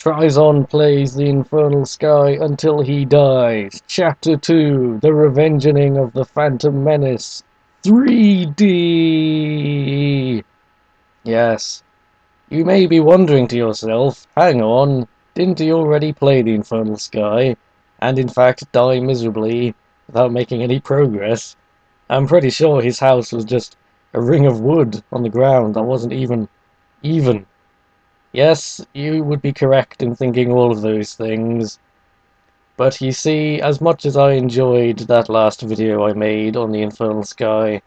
Trizon plays the Infernal Sky until he dies. Chapter 2, The Revengening of the Phantom Menace. 3D! Yes. You may be wondering to yourself, hang on, didn't he already play the Infernal Sky, and in fact die miserably without making any progress? I'm pretty sure his house was just a ring of wood on the ground that wasn't even. Yes, you would be correct in thinking all of those things. But you see, as much as I enjoyed that last video I made on the Infernal Sky,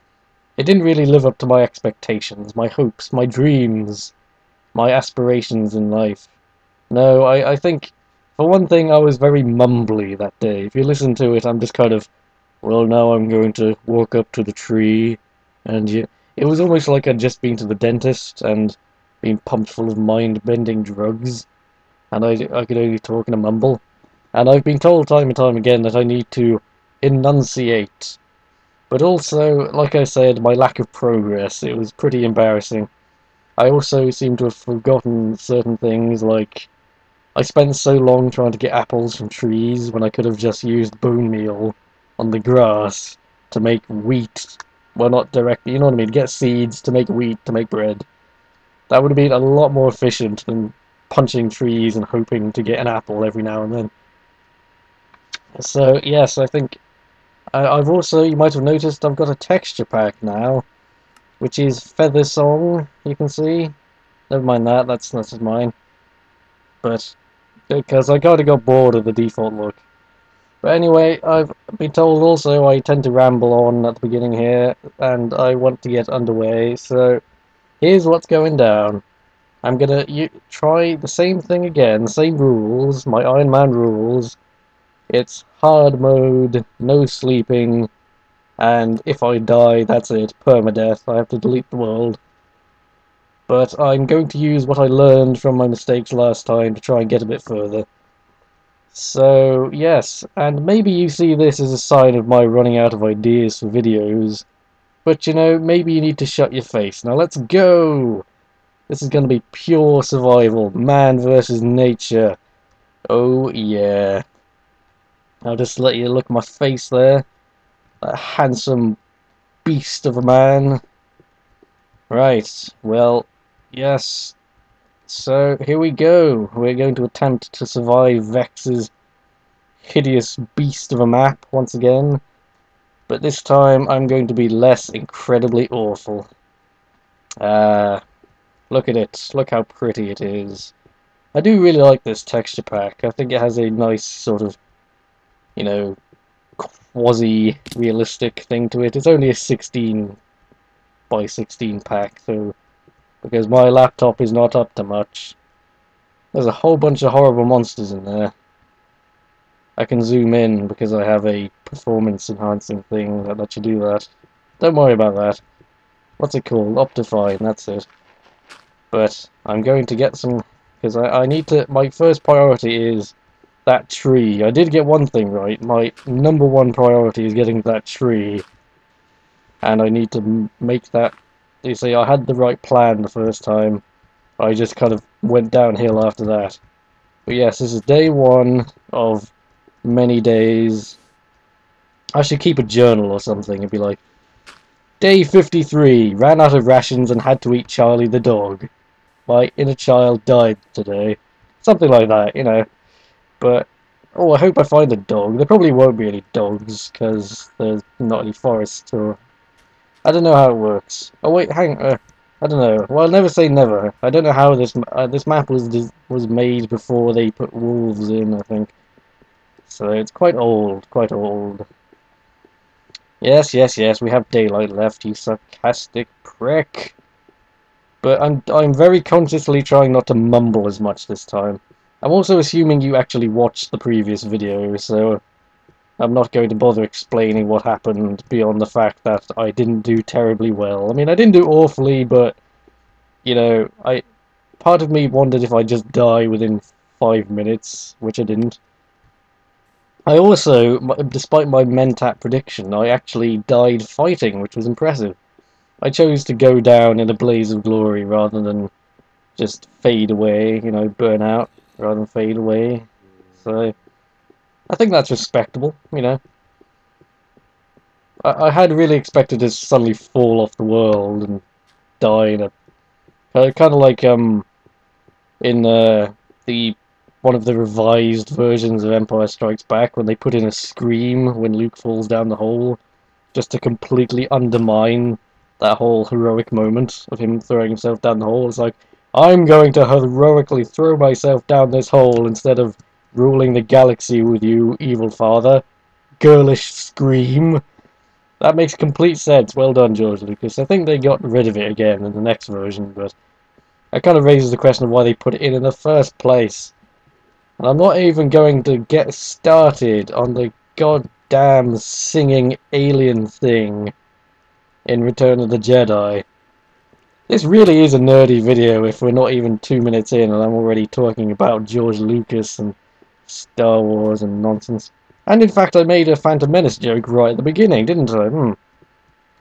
it didn't really live up to my expectations, my hopes, my dreams, my aspirations in life. No, I think, for one thing, I was very mumbly that day. If you listen to it, I'm just kind of, well, now I'm going to walk up to the tree, and it was almost like I'd just been to the dentist and been pumped full of mind-bending drugs, and I could only talk in a mumble. And I've been told time and time again that I need to enunciate. But also, like I said, my lack of progress, it was pretty embarrassing. I also seem to have forgotten certain things, like I spent so long trying to get apples from trees when I could have just used bone meal on the grass to make wheat. Well, not directly, you know what I mean, get seeds to make wheat, to make bread. That would have been a lot more efficient than punching trees and hoping to get an apple every now and then. So, yes, I think I've also, you might have noticed, I've got a texture pack now, which is Feather Song, you can see. Never mind that, that's not mine. But, because I kind of got bored of the default look. But anyway, I've been told also I tend to ramble on at the beginning here, and I want to get underway, so here's what's going down. I'm gonna try the same thing again, same rules, my Iron Man rules. It's hard mode, no sleeping, and if I die, that's it, permadeath. I have to delete the world. But I'm going to use what I learned from my mistakes last time to try and get a bit further. So, yes, and maybe you see this as a sign of my running out of ideas for videos, but you know, maybe you need to shut your face. Now let's go! This is going to be pure survival, man versus nature. Oh yeah. I'll just let you look at my face there. That handsome beast of a man. Right, well, yes. So, here we go. We're going to attempt to survive Vex's hideous beast of a map once again. But this time, I'm going to be less incredibly awful. Look at it. Look how pretty it is. I do really like this texture pack. I think it has a nice sort of, you know, quasi-realistic thing to it. It's only a 16 by 16 pack, so because my laptop is not up to much. There's a whole bunch of horrible monsters in there. I can zoom in because I have a performance enhancing thing that lets you do that. Don't worry about that. What's it called? Optifine, that's it. But I'm going to get some, because I need to, my first priority is that tree. I did get one thing right. My number one priority is getting that tree. And I need to make that, you see, I had the right plan the first time. I just kind of went downhill after that. But yes, this is day one of many days. I should keep a journal or something and be like, Day 53, ran out of rations and had to eat Charlie the dog. My inner child died today. Something like that, you know. But, oh, I hope I find a dog. There probably won't be any dogs, because there's not any forests, or... I don't know how it works. Oh wait, hang on. I don't know. Well, never say never. I don't know how this map was made before they put wolves in, I think. So it's quite old, quite old. Yes, yes, yes, we have daylight left, you sarcastic prick. But I'm very consciously trying not to mumble as much this time. I'm also assuming you actually watched the previous video, so I'm not going to bother explaining what happened beyond the fact that I didn't do terribly well. I mean, I didn't do awfully, but you know, part of me wondered if I'd just die within 5 minutes, which I didn't. I also, despite my Mentat prediction, I actually died fighting, which was impressive. I chose to go down in a blaze of glory rather than just fade away, you know, burn out. rather than fade away. So I think that's respectable, you know. I had really expected to suddenly fall off the world and die in a kind of like in the one of the revised versions of Empire Strikes Back when they put in a scream when Luke falls down the hole, just to completely undermine that whole heroic moment of him throwing himself down the hole. It's like, I'm going to heroically throw myself down this hole instead of ruling the galaxy with you, evil father. Girlish scream. That makes complete sense. Well done, George Lucas. I think they got rid of it again in the next version, but that kind of raises the question of why they put it in the first place. And I'm not even going to get started on the goddamn singing alien thing in Return of the Jedi. This really is a nerdy video if we're not even 2 minutes in and I'm already talking about George Lucas and Star Wars and nonsense. And in fact I made a Phantom Menace joke right at the beginning, didn't I?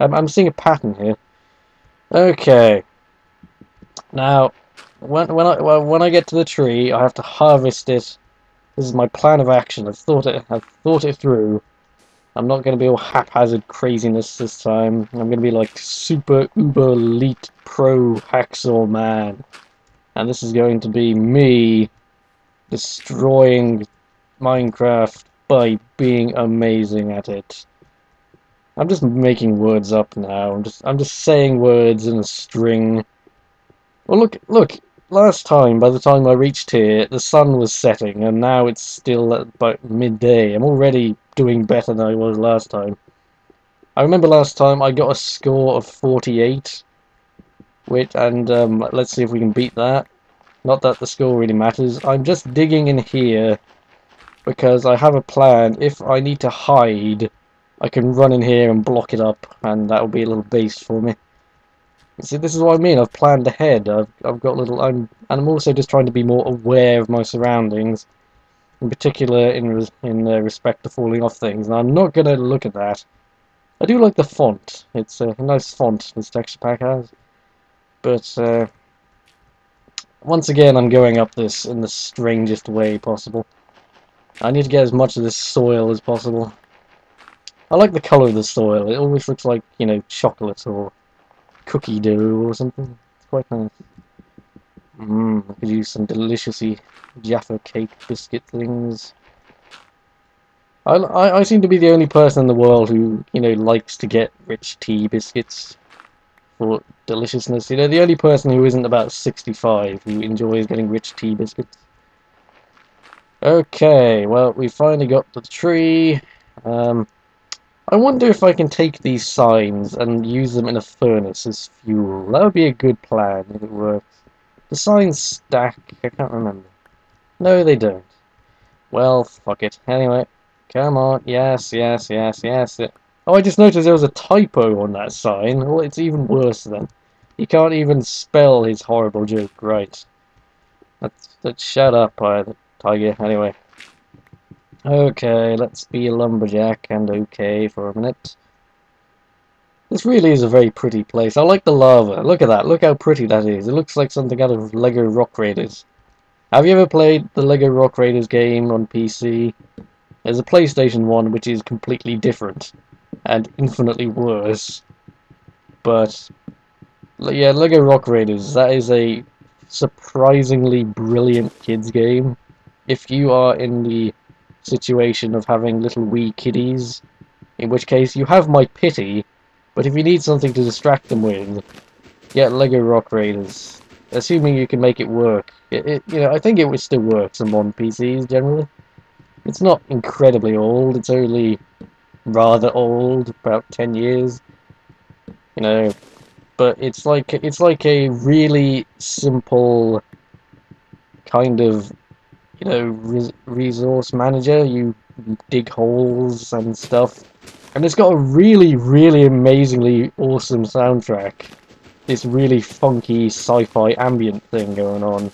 I'm seeing a pattern here. Okay. Now, when I get to the tree, I have to harvest it. This is my plan of action. I've thought it through. I'm not going to be all haphazard craziness this time. I'm going to be like super uber elite pro hacksaw man. And this is going to be me destroying Minecraft by being amazing at it. I'm just making words up now. I'm just saying words in a string. Well, look. Last time, by the time I reached here, the sun was setting, and now it's still at about midday. I'm already doing better than I was last time. I remember last time I got a score of 48, and let's see if we can beat that. Not that the score really matters. I'm just digging in here because I have a plan. If I need to hide, I can run in here and block it up, and that'll be a little base for me. See, this is what I mean. I've planned ahead. I've got little. I'm also just trying to be more aware of my surroundings, in particular in respect to falling off things. And I'm not gonna look at that. I do like the font. It's a nice font this texture pack has. But once again, I'm going up this in the strangest way possible. I need to get as much of this soil as possible. I like the color of the soil. It always looks like, you know, chocolate or cookie dough or something. It's quite nice. I could use some deliciously Jaffa cake biscuit things. I seem to be the only person in the world who, you know, likes to get rich tea biscuits for deliciousness. You know, the only person who isn't about 65 who enjoys getting rich tea biscuits. Okay, well, we finally got to the tree. I wonder if I can take these signs and use them in a furnace as fuel. That would be a good plan if it works. The signs stack. I can't remember. No, they don't. Well, fuck it. Anyway, come on. Yes. Oh, I just noticed there was a typo on that sign. Well, it's even worse then. You can't even spell his horrible joke right. Let's shut up, Tiger. Anyway. Okay, let's be a lumberjack and okay for a minute. This really is a very pretty place. I like the lava. Look at that. Look how pretty that is. It looks like something out of Lego Rock Raiders. Have you ever played the Lego Rock Raiders game on PC? There's a PlayStation 1 which is completely different and infinitely worse. But yeah, Lego Rock Raiders, that is a surprisingly brilliant kids game. If you are in the situation of having little wee kiddies, in which case you have my pity, but if you need something to distract them with, get Lego Rock Raiders. Assuming you can make it work. You know, I think it would still work on modern PCs generally. It's not incredibly old, it's only rather old, about 10 years. You know, but it's like a really simple kind of, you know, resource manager. You dig holes and stuff, and it's got a really amazingly awesome soundtrack. This really funky sci-fi ambient thing going on,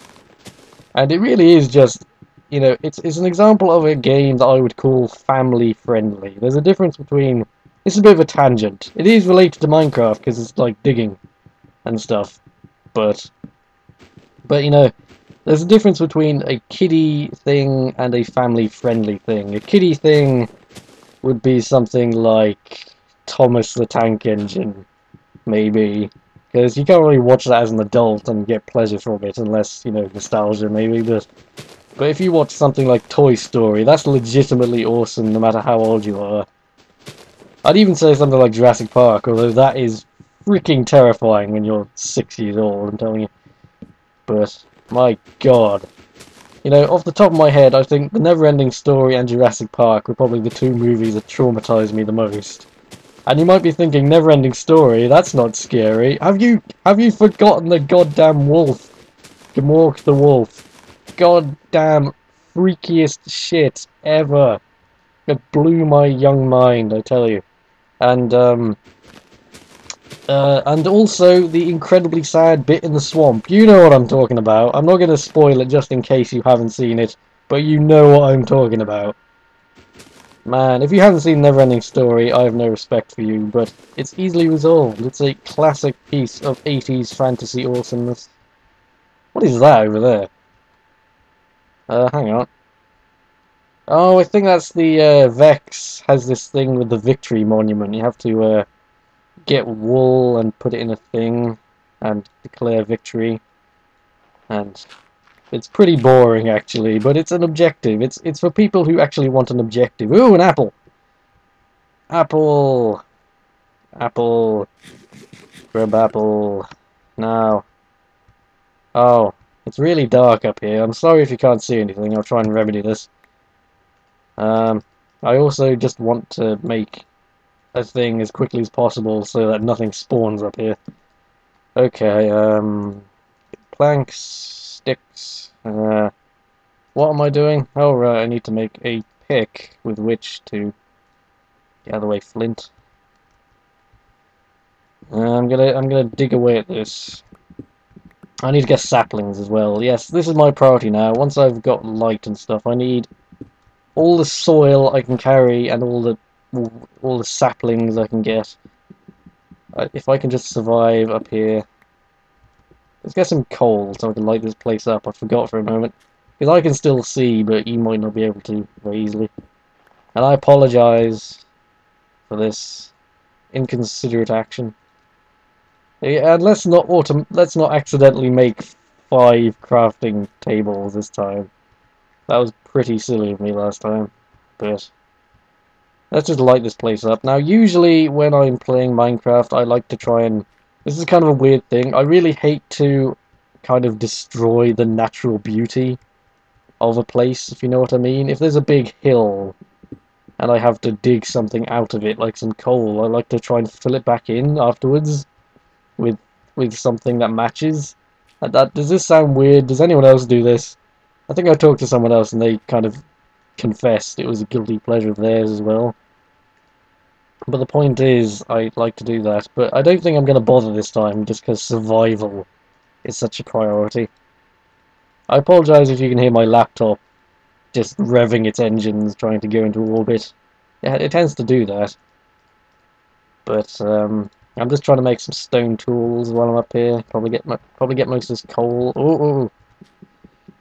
and it really is just, you know, it's an example of a game that I would call family friendly. There's a difference between, this is a bit of a tangent, it is related to Minecraft because it's like digging and stuff, but you know, There's a difference between a kiddie thing and a family-friendly thing. A kiddie thing would be something like Thomas the Tank Engine, maybe. Because you can't really watch that as an adult and get pleasure from it, unless, you know, nostalgia, maybe. But if you watch something like Toy Story, that's legitimately awesome, no matter how old you are. I'd even say something like Jurassic Park, although that is freaking terrifying when you're 6 years old, I'm telling you. But, my god. You know, off the top of my head, I think The Neverending Story and Jurassic Park were probably the two movies that traumatized me the most. And you might be thinking, Neverending Story, that's not scary. Have you forgotten the goddamn wolf? Gamork the wolf. Goddamn freakiest shit ever. It blew my young mind, I tell you. And also the incredibly sad bit in the swamp. You know what I'm talking about. I'm not going to spoil it just in case you haven't seen it, but you know what I'm talking about. Man, if you haven't seen Neverending Story, I have no respect for you, but it's easily resolved. It's a classic piece of 80s fantasy awesomeness. What is that over there? Hang on. Oh, I think that's the, Vex has this thing with the Victory Monument. You have to, get wool and put it in a thing and declare victory. And it's pretty boring, actually, but it's an objective. It's for people who actually want an objective. Ooh, an apple! Apple! Apple! Grab apple. Now. Oh, it's really dark up here. I'm sorry if you can't see anything. I'll try and remedy this. I also just want to make a thing as quickly as possible so that nothing spawns up here. Okay, planks, sticks, what am I doing? Oh right, I need to make a pick with which to gather away flint. I'm gonna dig away at this. I need to get saplings as well. Yes, this is my priority now. Once I've got light and stuff, I need all the soil I can carry and all the saplings I can get. If I can just survive up here. Let's get some coal so I can light this place up. I forgot for a moment. Because I can still see, but you might not be able to very easily. And I apologise for this inconsiderate action. Yeah, and let's not accidentally make 5 crafting tables this time. That was pretty silly of me last time. But let's just light this place up. Now, usually when I'm playing Minecraft, I like to try and... This is kind of a weird thing. I really hate to kind of destroy the natural beauty of a place, if you know what I mean. If there's a big hill and I have to dig something out of it, like some coal, I like to try and fill it back in afterwards with something that matches. Does this sound weird? Does anyone else do this? I think I talked to someone else and they kind of confessed it was a guilty pleasure of theirs as well. But the point is, I like to do that, but I don't think I'm going to bother this time, just because survival is such a priority. I apologise if you can hear my laptop just revving its engines, trying to go into orbit. Yeah, it tends to do that. But, I'm just trying to make some stone tools while I'm up here. Probably get most of this coal. Ooh.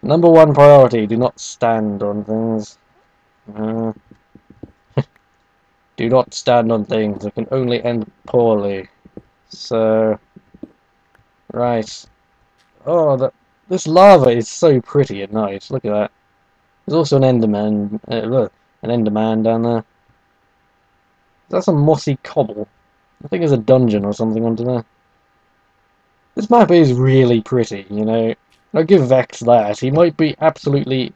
Number 1 priority, do not stand on things. Do not stand on things, it can only end poorly. So, right. Oh, this lava is so pretty at night, look at that. There's also an Enderman, an Enderman down there. That's some mossy cobble. I think there's a dungeon or something under there. This map is really pretty, you know. I'll give Vex that. He might be absolutely,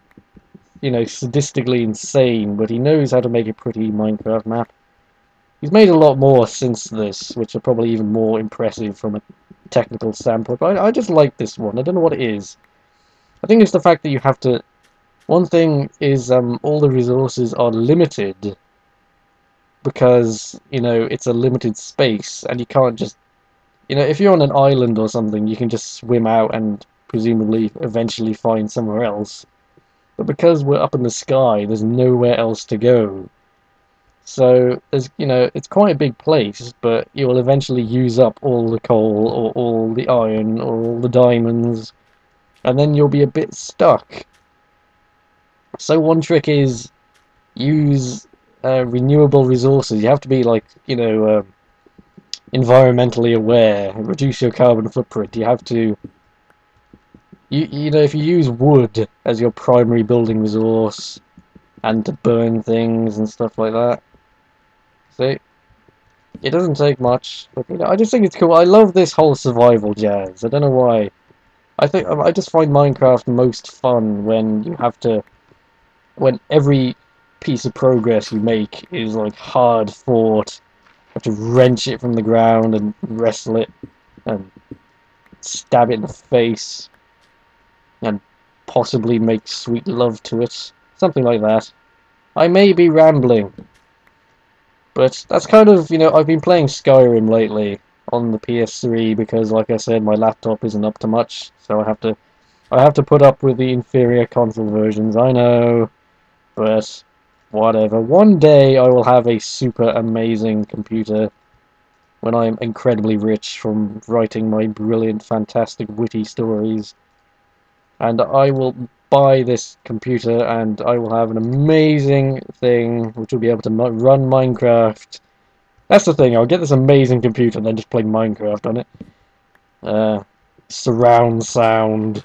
you know, sadistically insane, but he knows how to make a pretty Minecraft map. He's made a lot more since this, which are probably even more impressive from a technical standpoint, but I just like this one. I don't know what it is. I think it's the fact that you have to... One thing is all the resources are limited because, you know, it's a limited space, and you can't just... You know, if you're on an island or something, you can just swim out and presumably eventually find somewhere else. But because we're up in the sky, there's nowhere else to go. So, there's, you know, it's quite a big place, but you will eventually use up all the coal, or all the iron, or all the diamonds. and then you'll be a bit stuck. So one trick is use renewable resources. You have to be like, environmentally aware, reduce your carbon footprint. You have to, if you use wood as your primary building resource and to burn things and stuff like that. See, it doesn't take much, but I just think it's cool. I love this whole survival jazz. I don't know why. I just find Minecraft most fun when you have to, when every piece of progress you make is like hard fought. You have to wrench it from the ground and wrestle it and stab it in the face and possibly make sweet love to it. Something like that. I may be rambling, but that's kind of, I've been playing Skyrim lately on the PS3 because, like I said, my laptop isn't up to much, so I have to put up with the inferior console versions. I know, but whatever. One day I will have a super amazing computer when I'm incredibly rich from writing my brilliant, fantastic, witty stories. And I will buy this computer and I will have an amazing thing which will be able to run Minecraft. That's the thing, I'll get this amazing computer and then just play Minecraft on it. Surround sound,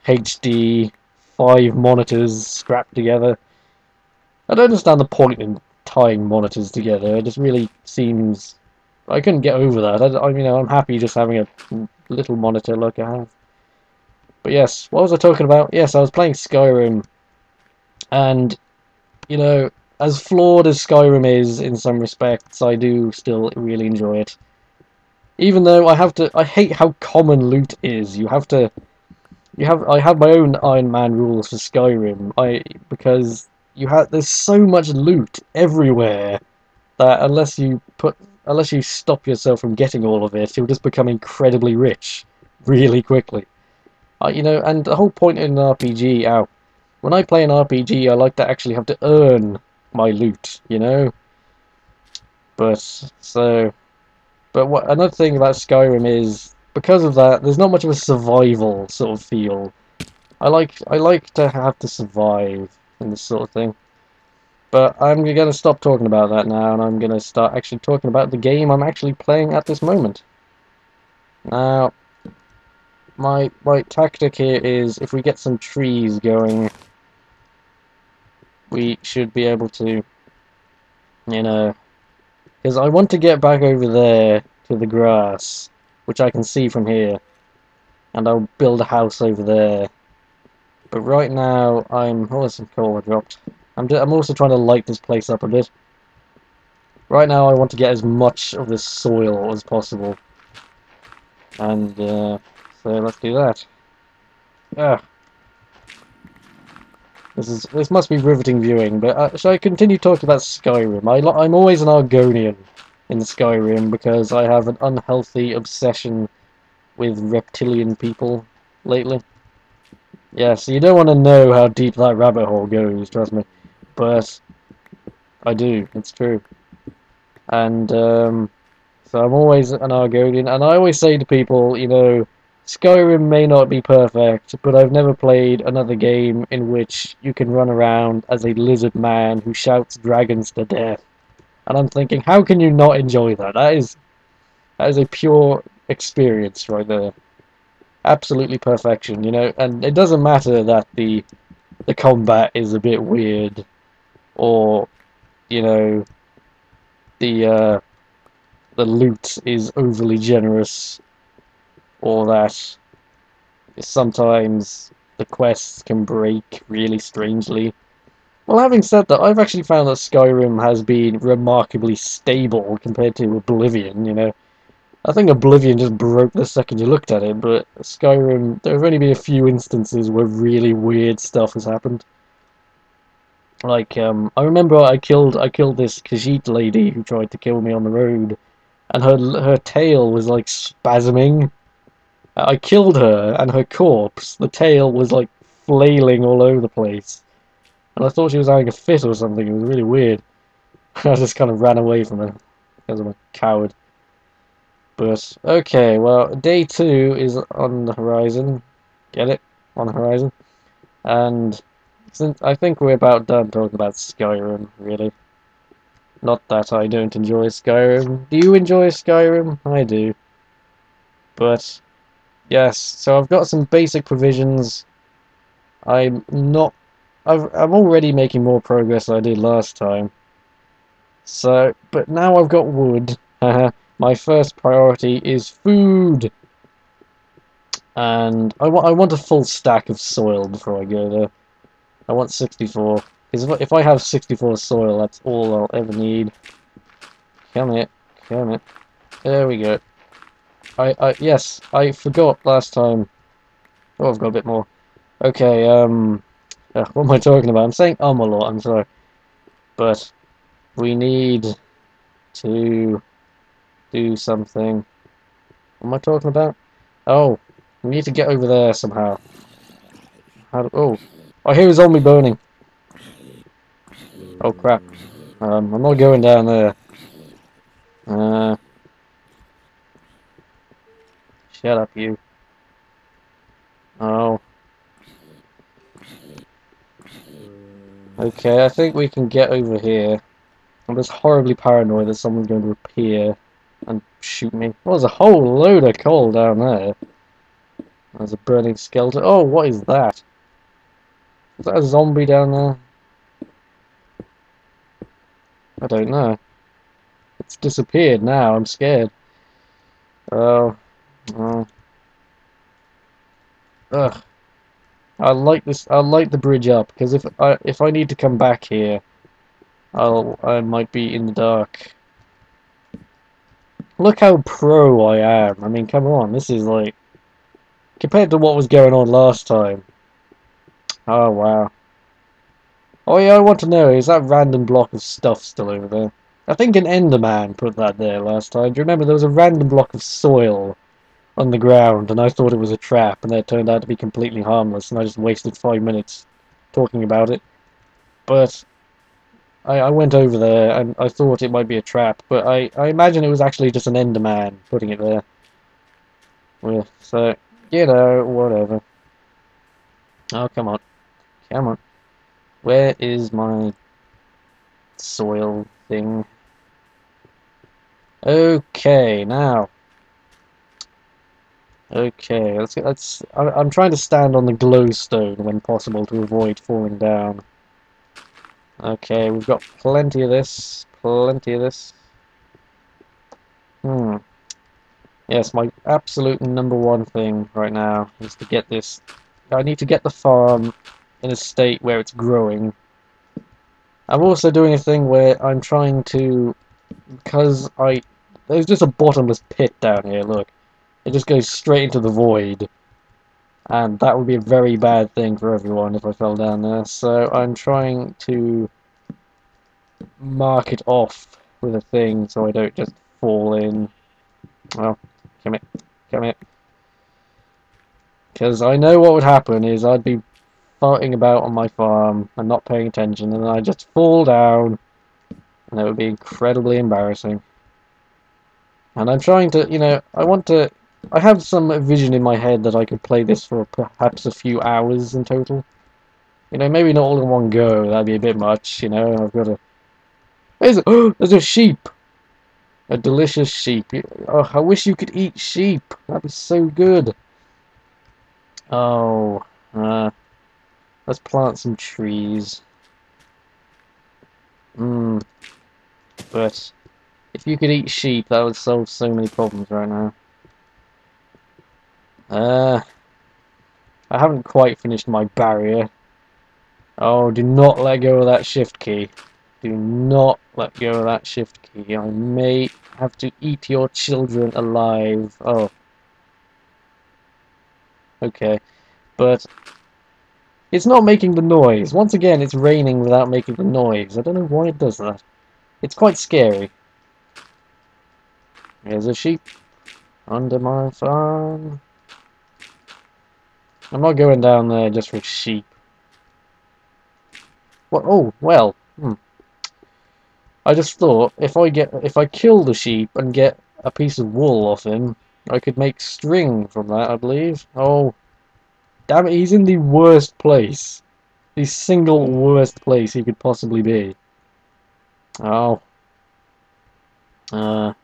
HD, 5 monitors strapped together. I don't understand the point in tying monitors together. It just really seems... I couldn't get over that. I'm happy just having a little monitor like I have. But yes, what was I talking about? Yes, I was playing Skyrim, and, as flawed as Skyrim is in some respects, I do still really enjoy it. Even though I hate how common loot is. I have my own Iron Man rules for Skyrim. Because there's so much loot everywhere that unless you stop yourself from getting all of it, you'll just become incredibly rich really quickly. And the whole point in an RPG, when I play an RPG, I like to actually have to earn my loot, But another thing about Skyrim is, because of that, there's not much of a survival sort of feel. I like to have to survive in this sort of thing. But I'm going to stop talking about that now, and I'm going to start actually talking about the game I'm actually playing at this moment. Now, my tactic here is, if we get some trees going, we should be able to, because I want to get back over there to the grass, which I can see from here, and I'll build a house over there. But right now, oh, some coal I dropped. I'm also trying to light this place up a bit. Right now, I want to get as much of this soil as possible, and so let's do that. Ah, this must be riveting viewing. But shall I continue talking about Skyrim? I'm always an Argonian in Skyrim because I have an unhealthy obsession with reptilian people lately. Yeah, so you don't want to know how deep that rabbit hole goes, trust me. But I do, it's true. And so I'm always an Argonian, and I always say to people, Skyrim may not be perfect, but I've never played another game in which you can run around as a lizard man who shouts dragons to death. And I'm thinking, how can you not enjoy that? That is a pure experience right there. Absolutely perfection, and it doesn't matter that the combat is a bit weird, or the loot is overly generous, or that sometimes the quests can break really strangely. Well, having said that, I've actually found that Skyrim has been remarkably stable compared to Oblivion, I think Oblivion just broke the second you looked at it, but Skyrim, there have only been a few instances where really weird stuff has happened. Like, I remember I killed this Khajiit lady who tried to kill me on the road, and her tail was like spasming. I killed her, and her corpse, the tail was like flailing all over the place. And I thought she was having a fit or something. It was really weird. I just kind of ran away from her because I'm a coward. But, okay, well, day 2 is on the horizon. Get it? on the horizon. And since I think we're about done talking about Skyrim, really. Not that I don't enjoy Skyrim. Do you enjoy Skyrim? I do. But yes, so I've got some basic provisions. I'm not. I'm already making more progress than I did last time. So, but now I've got wood. My first priority is food, and I want a full stack of soil before I go there. I want 64, because if I have 64 soil, that's all I'll ever need. Come here, come here. There we go. Yes, I forgot last time. Oh, I've got a bit more. Okay, what am I talking about? I'm saying a lot, I'm sorry. But we need to do something. What am I talking about? Oh, we need to get over there somehow. Oh, I hear a zombie burning. Oh crap. I'm not going down there. Uh, Shut up, you. Oh. Okay, I think we can get over here. I'm just horribly paranoid that someone's going to appear and shoot me. Well, there's a whole load of coal down there. There's a burning skeleton. Oh, what is that? Is that a zombie down there? I don't know. It's disappeared now. I'm scared. Oh. Oh. Ugh. I like this. I like the bridge up because if I need to come back here, I might be in the dark. Look how pro I am. I mean, come on. This is like compared to what was going on last time. Oh wow. Oh yeah, I want to know, is that random block of stuff still over there? I think an Enderman put that there last time. Do you remember there was a random block of soil on the ground and I thought it was a trap and it turned out to be completely harmless and I just wasted 5 minutes talking about it. But I went over there and I thought it might be a trap, but I imagine it was actually just an Enderman putting it there. Well, so, you know, whatever. Oh, come on. Come on. Where is my soil thing? Okay, now. Okay, I'm trying to stand on the glowstone when possible to avoid falling down. Okay, we've got plenty of this. Plenty of this. Yes, my absolute #1 thing right now is to get this. I need to get the farm in a state where it's growing. I'm also doing a thing where I'm trying to, because there's just a bottomless pit down here, look. It just goes straight into the void. And that would be a very bad thing for everyone if I fell down there. So I'm trying to mark it off with a thing so I don't just fall in. Well, come here. Come here. Because I know what would happen is I'd be farting about on my farm and not paying attention, and then I'd just fall down, and it would be incredibly embarrassing. And I'm trying to, you know, I have some vision in my head that I could play this for perhaps a few hours in total. You know, maybe not all in one go, that'd be a bit much, you know, I've got to... there's a sheep! A delicious sheep. Oh, I wish you could eat sheep. That'd be so good. Oh, let's plant some trees. But if you could eat sheep, that would solve so many problems right now. I haven't quite finished my barrier. Oh, do not let go of that shift key. Do not let go of that shift key. I may have to eat your children alive. Oh. Okay. But it's not making the noise. Once again, it's raining without making the noise. I don't know why it does that. It's quite scary. There's a sheep under my farm. I'm not going down there just for sheep. What? Oh, well. I just thought if I kill the sheep and get a piece of wool off him, I could make string from that, I believe. Oh. Damn it, he's in the worst place. The single worst place he could possibly be. Oh. I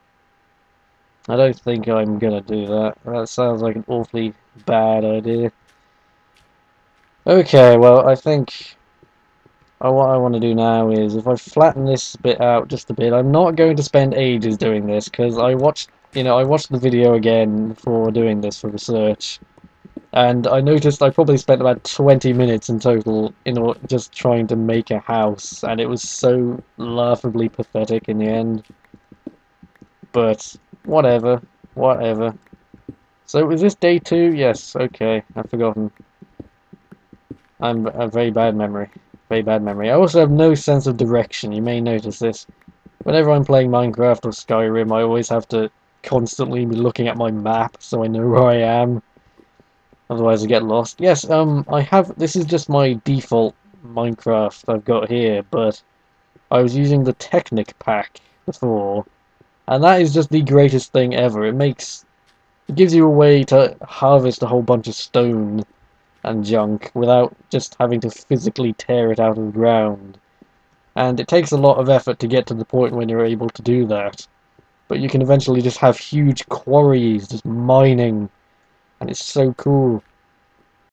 don't think I'm gonna do that. That sounds like an awfully bad idea. Okay, well, I think what I want to do now is, if I flatten this bit out just a bit, I'm not going to spend ages doing this, because I watched the video again before doing this for research, and I noticed I probably spent about 20 minutes in total just trying to make a house, and it was so laughably pathetic in the end. But whatever, whatever. So is this day 2? Yes, okay, I've forgotten. I'm a very bad memory. Very bad memory. I also have no sense of direction, you may notice this. Whenever I'm playing Minecraft or Skyrim, I always have to constantly be looking at my map so I know where I am. Otherwise I get lost. Yes, this is just my default Minecraft I've got here, but I was using the Technic pack before, and that is just the greatest thing ever. It gives you a way to harvest a whole bunch of stone and junk without just having to physically tear it out of the ground. And it takes a lot of effort to get to the point when you're able to do that. But you can eventually just have huge quarries just mining, and it's so cool.